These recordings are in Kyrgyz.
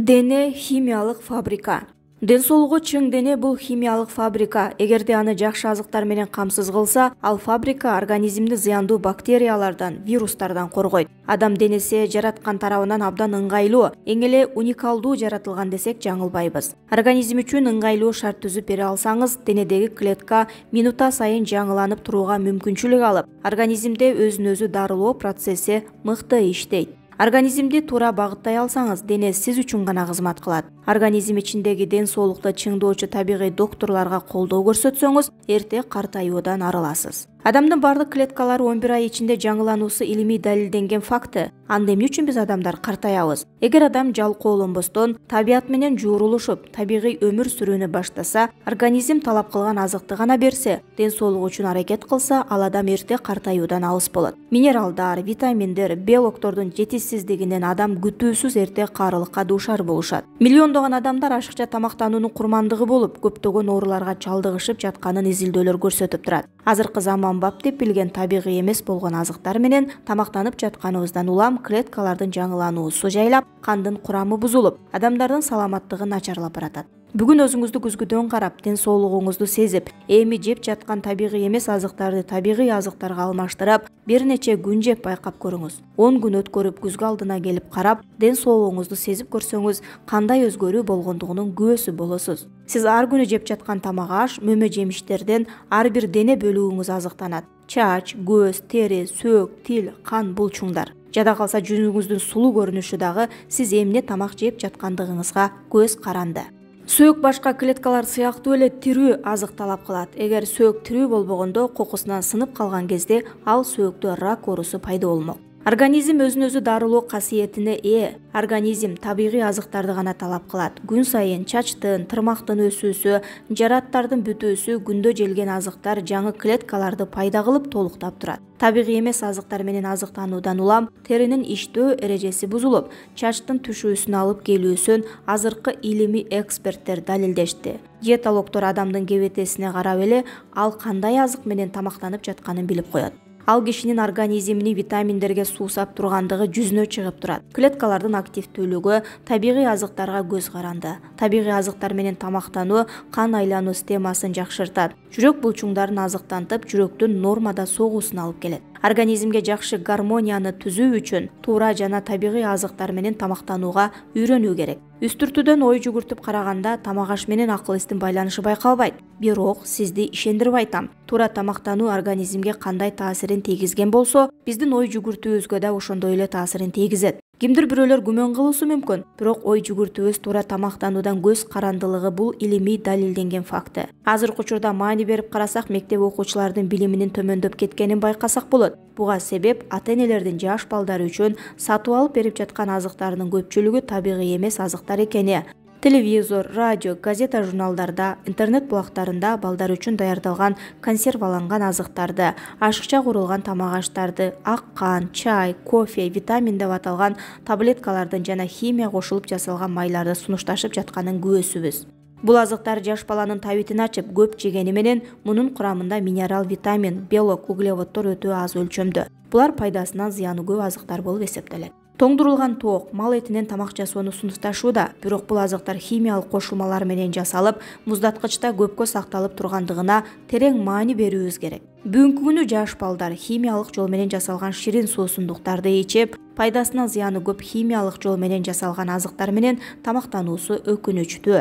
Дене химиялык фабрика. Ден соолугу чың дене бул химиялык фабрика. Эгерде аны жакшы азыктар менен камсыз кылса, ал фабрика организмди зыяндуу бактериялардан, вирустардан коргойт. Адам денеси жараткан тарабынан абдан ыңгайлуу, эң эле уникалдуу жаратылган десек жаңылбайбыз. Организм үчүн ыңгайлуу шарт түзүп бере алсаңыз, денедеги клетка минута сайын жаңыланып турууга мүмкүнчүлүк алып, организмде өзүн өзү дарылоо процесси мыкты иштейт. Организмди туура багыттай алсаңыз, дене сиз үчүн гана кызмат кылат. Организм ичиндеги ден соолукту чыңдоочу табигый доктурларга колдоо көрсөтсөңүз, эрте картаюудан арыласыз. Адамдын бардык клеткалары 11 ай ичинде жаңылануусу илимий далилденген факты. Анда эмне үчүн биз адамдар картаябыз? Эгер адам жалкоолонбостон, табият менен жуурулушуп, табигый өмүр сүрүүнү баштаса, организм талап кылган азыкты гана берсе, ден соолугу үчүн аракет кылса, ал адам эрте картаюудан алыс болот. Минералдар, витаминдер, белоктордун жетишсиздигинен адам күтүүсүз эрте каарылыкка дуушар болушат. Миллиондогон адамдар ашыкча тамактануунун курмандыгы болуп, көптөгөн ооруларга чалдыгышып жатканын изилдөөлөр көрсөтүп турат. Азыркы заманбап деп билген табигый эмес болгон азыктар менен тамактанып жатканыбыздан улам клеткалардын жаңылануусу жайлап, кандын курамы бузулуп, адамдардын саламаттыгы начарлап баратат. Бүгүн өзүңүздү күзгүдөн карап, ден соолугуңузду сезип, эми жеп жаткан табигый эмес азыктарды табигый азыктарга алмаштырып, бир нече күн жеп байкап көрүңүз. 10 күн өткөрүп күзгү алдына келип карап, ден соолугуңузду сезип көрсөңүз, кандай өзгөрүү болгондугунун күбөсү болосуз. Сиз ар күнү жеп жаткан тамак аш, мөмө жемиштерден ар бир дене бөлүгүңүз азыктанат. Чач, көз, тери, сөк, тил, кан булчуңдар. Жада калса жүзүңүздүн сулуу көрүнүшү дагы сиз эмне тамак жеп жаткандыгыңызга көз каранды. Сөк башка клеткалар сыяктуу эле тирүү азык талап кылат. Эгер сөк тирүү болбогондо, кокусунан сынып калган кезде ал сөктө рак оорусу пайда болмок. Организм өзүн өзү дарылоо касиетине ээ. Организм табигый азыктарды гана талап кылат. Күн сайын чачтын, тырмактын өсүүсү, жараттардын бүтүүсү, күндө желген азыктар жаңы клеткаларды пайда кылып толуктап турат. Табигый эмес азыктар менен азыктануудан улам теринин иштөө эрежеси бузулуп, чачтын түшүүсүн алып келүүсүн азыркы илимий эксперттер далилдешти. Диетологдор адамдын кебетесине карап эле ал кандай азык менен тамактанып жатканын билип коет. Ал кишинин организмини витаминдерге суусап тургандыгы жүзүнө чыгып турат. Клеткалардын активдүүлүгү табигый азыктарга көз каранды. Табигый азыктар менен тамактануу кан айлануу системасын жакшыртат. Жүрөк булчуңдарын азыктантып, жүрөктүн нормада согуусун алып келет. Организмге жакшы гармонияны түзүү үчүн туура жана табигый азыктар менен тамактанууга үйрөнүү керек. Үстүртүдөн ой жүгүртүп караганда тамак аш менен акыл эстин байланышы байкалбайт. Бирок сизди ишендирип айтам, туура тамактануу организмге кандай таасирин тийгизген болсо, биздин ой жүгүртүүбүзгө да ошондой эле таасирин тийгизет. Кимдир бирөөлөр күмөн кылуусу мүмкүн, бирок ой жүгүртүүбүз туура тамактануудан көз карандылыгы бул илимий далилденген факты. Азыркы учурда маани берип карасак, мектеп окуучулардын билиминин төмөндөп кеткенин байкасак болот. Буга себеп ата-энелердин жаш балдары үчүн сатып алып берип жаткан азыктарынын көпчүлүгү табигый эмес азыктар экени. Телевизор, радио, газета, журналдарда, интернет булактарында балдар үчүн даярдалган консерваланган азыктарды, ашыкча курулган тамак аштарды, ак кан, чай, кофе, витамин деп аталган таблеткалардын жана химия кошулуп жасалган майларды сунушташып жатканын күбөсүбүз. Бул азыктар жаш баланын табитин ачып, көп жегени менен мунун курамында минерал, витамин, белок, углеводдор өтө аз өлчөмдө. Булар пайдасынан зыяны көп азыктар болуп эсептелет. Тоңдурулган тоок, мал этинен тамак жасоону сунушташууда, бирок бул азыктар химиялык кошулмалар менен жасалып, муздаткычта көпкө сакталып тургандыгына терең маани берүүбүз керек. Бүгүнкү күнү жаш балдар химиялык жол менен жасалган ширин суусундуктарды ичип, пайдасынан зыяны көп химиялык жол менен жасалган азыктар менен тамактануусу өкүнүчтүү.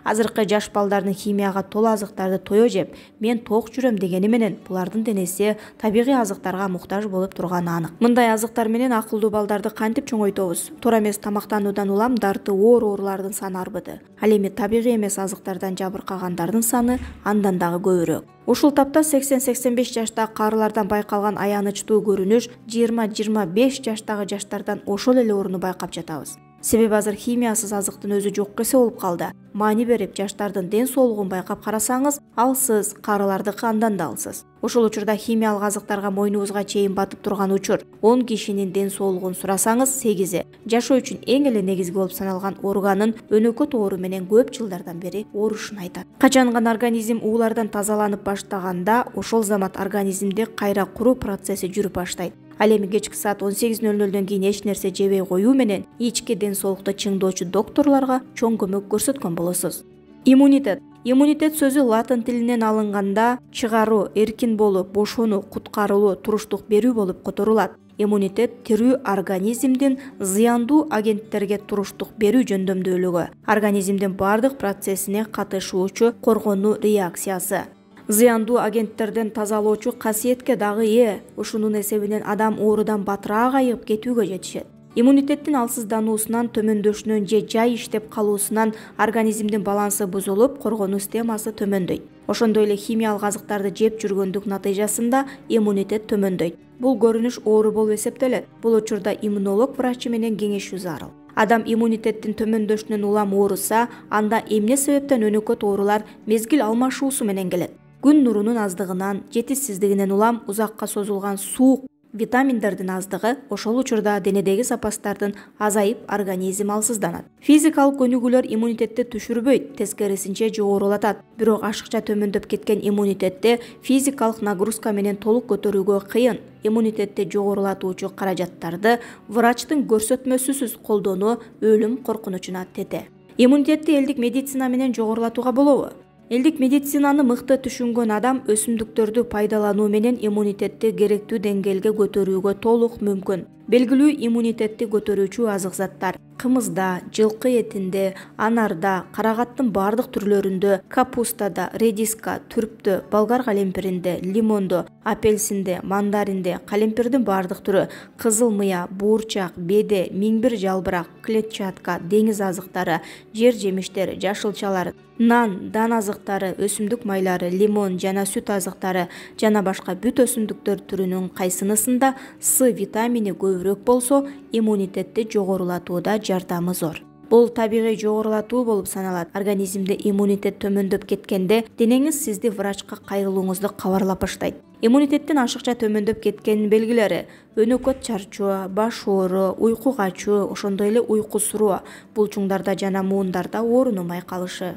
Азыркы жаш балдардын химияга толуу азыктарды тое жеп, мен ток жүрөм дегени менен булардын денеси табигый азыктарга муктаж болуп турганы анык. Мындай азыктар менен акылдуу балдарды кантип чоңойтобуз? Туура эмес тамактануудан улам дарты оорулардын саны арбыды. Ал эми табигый эмес азыктардан жабыркагандардын саны андан дагы көбүрөөк. Ушул тапта 80-85 жаштагы карылардан байкалган аянычтуу көрүнүш 20-25 жаштагы жаштардан ошол эле орунду байкап жатабыз. Себеби азыр химиясыз азыктын өзү жок эсе болуп калды. Маани берип жаштардын ден соолугун байкап карасаңыз, алсыз, карылардыкы андан да алсыз. Ошол учурда химиялык азыктарга мойнубузга чейин батып турган учур. 10 кишинин ден соолугун сурасаңыз, 8-и жашоо үчүн эң эле негизги болуп саналган органын өнөкөт оору менен көп жылдардан бери оорушун айтат. Качан гана организм уулардан тазаланып баштаганда, ошол замат организмде кайра куруу процесси жүрүп баштайт. Ал эми кечки саат 18:00 кийин эч нерсе жебей коюу менен ички ден соолукту чыңдоочу докторлорго чоң көмөк көрсөткөн болосуз. Иммунитет сөзү латын тилинен алынганда чыгаруу, эркин болуу, бошонуу, куткарылуу, туруштук берүү болуп которулат. Иммунитет тирүү организмдин зыяндуу агенттерге туруштук берүү жөндөмдүүлүгү, организмдин бардык процессине катышуучу коргонуу реакциясы. Зыяндуу агенттерден тазалоочу касиетке дагы ээ. Ушунун эсебинен адам оорудан батыраак айыгып кетүүгө жетишет. Иммунитеттин алсыздануусунан, төмөндөшүнөн же жай иштеп калуусунан организмдин балансы бузулуп, коргонуу системасы төмөндөйт. Ошондой эле химиялык азыктарды жеп жүргөндүк натыйжасында иммунитет төмөндөйт. Бул көрүнүш оору болуп эсептелет. Бул учурда иммунолог врачы менен кеңешүү зарыл. Адам иммунитеттин төмөндөшүнөн улам ооруса, анда эмне себептен өнөкөт оорулар мезгил алмашуусу менен келет. Күн нурунун аздыгынан, жетишсиздигинен улам, узакка созулган суук, витаминдердин аздыгы, ошол учурда денедеги запастардын азайып, организм алсызданат. Физикалык көнүгүүлөр иммунитетти түшүрбөйт, тескерисинче жогорулатат. Бирок ашыкча төмөндөп кеткен иммунитетти физикалык нагрузка менен толук көтөрүүгө кыйын. Иммунитетти жогорулатуучу каражаттарды врачтын көрсөтмөсүсүз колдонуу өлүм коркунучуна тете. Иммунитетти элдик медицина менен жогорулатууга болобу? Элдик медицинаны мыкты түшүнгөн адам өсүмдүктөрдү пайдалануу менен иммунитетти керектүү деңгээлге көтөрүүгө толук мүмкүн. Белгилүү иммунитетти көтөрүүчү азык заттар: кымызда, жылкы этинде, анарда, карагаттын бардык түрлөрүндө, капустада, редиска, түрптө, болгар калемпиринде, лимондо, апельсинде, мандаринде, калемпирдин бардык түрү, кызыл мыя, буурчак, беде, миңбир жалбырак, клетчатка, деңиз азыктары, жер жемиштер, жашылчалар, нан, дан азыктары, өсүмдүк майлары, лимон жана сүт азыктары жана башка бүт өсүмдүктөр түрүнүн кайсынысында С витамини көбүрөөк болсо, иммунитетти жогорулатууда жардамы зор. Бул табигый жогорулатуу болуп саналат. Организмде иммунитет төмөндөп кеткенде, денеңиз сизди врачка кайрылууңузду кабарлап баштайт. Иммунитеттин ашыкча төмөндөп кеткенин белгилери: өнөкөт чарчоо, баш оору, уйку качуу, ошондой эле уйкусуроо, булчуңдарда жана муундарда оорунун байкалышы.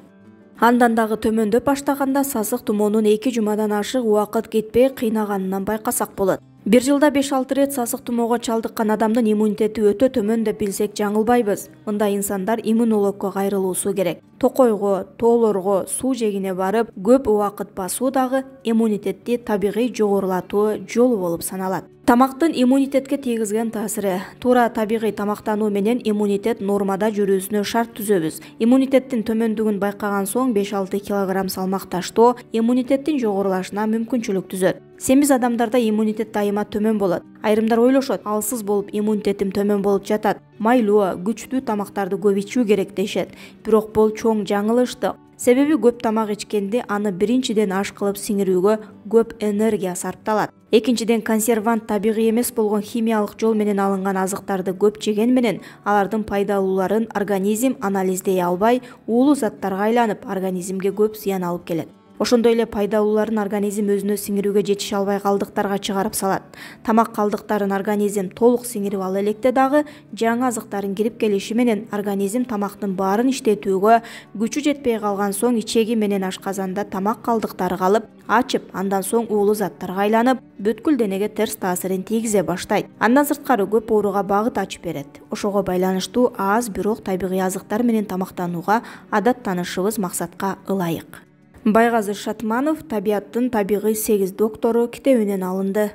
Андан дагы төмөндөп баштаганда сасык тумоонун 2 жумадан ашык убакыт кетпей кыйнаганынан байкасак болот. Бир жылда 5-6 рет сасык тумоого чалдыккан адамдын иммунитети өтө төмөн деп билсек жаңылбайбыз. Мындай инсандар иммунологко кайрылуусу керек. Токойго, тоолорго, суу жегине барып, көп убакыт басуу дагы иммунитетти табигый жогорулатуу жолу болуп саналат. Тамактын иммунитетке тийгизген таасири: туура табигый тамактануу менен иммунитет нормада жүрүүсүнө шарт түзөбүз. Иммунитеттин төмөндүгүн байкаган соң 5-6 кг салмак таштоо иммунитеттин жогорулашына мүмкүнчүлүк түзөт. Семиз адамдарда иммунитет дайыма төмөн болот. Айрымдар ойлошот, алсыз болуп иммунитетим төмөн болуп жатат, майлуу, күчтүү тамактарды көп ичүү керек дешет. Бирок бул чоң жаңылыштык. Себеби көп тамак ичкенде аны биринчиден аш кылып сиңирүүгө көп энергия сарпталат. Экинчиден, консервант табигый эмес болгон химиялык жол менен алынган азыктарды көп жеген менен алардын пайдалууларын организм анализдей албай, уулуу заттарга айланып, организмге көп зыян алып келет. Ошондой эле пайдалууларын организм өзүнө сиңирүүгө жетише албай калдыктарга чыгарып салат. Тамак калдыктарын организм толук сиңирип ала электе дагы жаңы азыктардын кирип келиши менен организм тамактын баарын иштетүүгө күчү жетпей калган соң ичеги менен ашказанда тамак калдыктары калып, ачып, андан соң уулуу заттарга айланып, бүткүл денеге терс таасирин тийгизе баштайт. Андан сырткары көп ооруга багыт ачып берет. Ошого байланыштуу аз бирок табигый азыктар менен тамактанууга адаттанышыбыз максатка ылайык. Байгазы Шатманов «Табиаттын табигый 8 доктору» китебинен алынды.